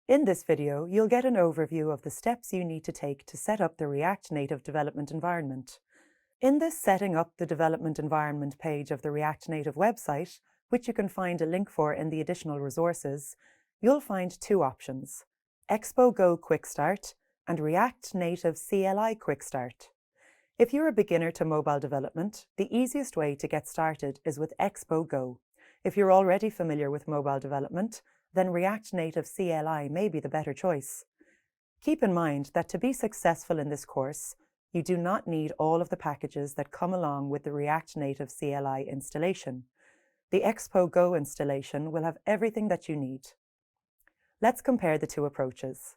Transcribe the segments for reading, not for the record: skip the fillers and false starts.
In this video, you'll get an overview of the steps you need to take to set up the React Native development environment. In this Setting Up the Development Environment page of the React Native website, which you can find a link for in the additional resources, you'll find two options: Expo Go Quick Start and React Native CLI Quick Start. If you're a beginner to mobile development, the easiest way to get started is with Expo Go. If you're already familiar with mobile development, then React Native CLI may be the better choice. Keep in mind that to be successful in this course, you do not need all of the packages that come along with the React Native CLI installation. The Expo Go installation will have everything that you need. Let's compare the two approaches.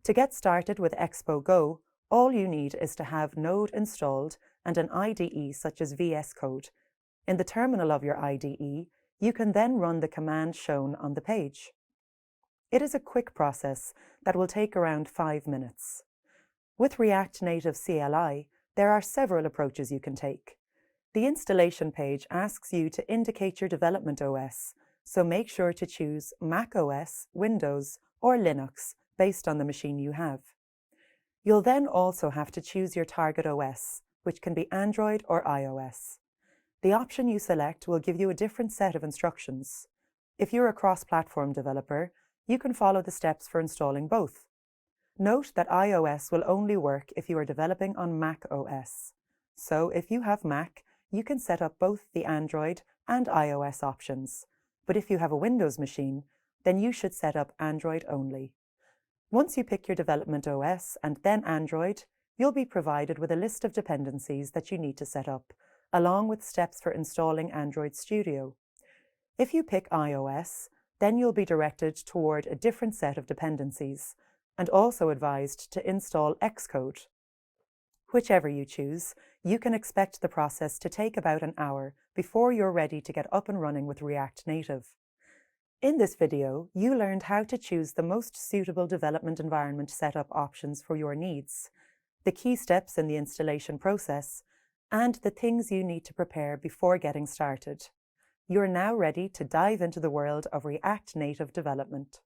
To get started with Expo Go, all you need is to have Node installed and an IDE such as VS Code. In the terminal of your IDE, you can then run the command shown on the page. It is a quick process that will take around 5 minutes. With React Native CLI, there are several approaches you can take. The installation page asks you to indicate your development OS, so make sure to choose Mac OS, Windows, or Linux based on the machine you have. You'll then also have to choose your target OS, which can be Android or iOS. The option you select will give you a different set of instructions. If you're a cross-platform developer, you can follow the steps for installing both. Note that iOS will only work if you are developing on Mac OS. So if you have Mac, you can set up both the Android and iOS options. But if you have a Windows machine, then you should set up Android only. Once you pick your development OS and then Android, you'll be provided with a list of dependencies that you need to set up, along with steps for installing Android Studio. If you pick iOS, then you'll be directed toward a different set of dependencies, and also advised to install Xcode. Whichever you choose, you can expect the process to take about an hour before you're ready to get up and running with React Native. In this video, you learned how to choose the most suitable development environment setup options for your needs, the key steps in the installation process, and the things you need to prepare before getting started. You're now ready to dive into the world of React Native development.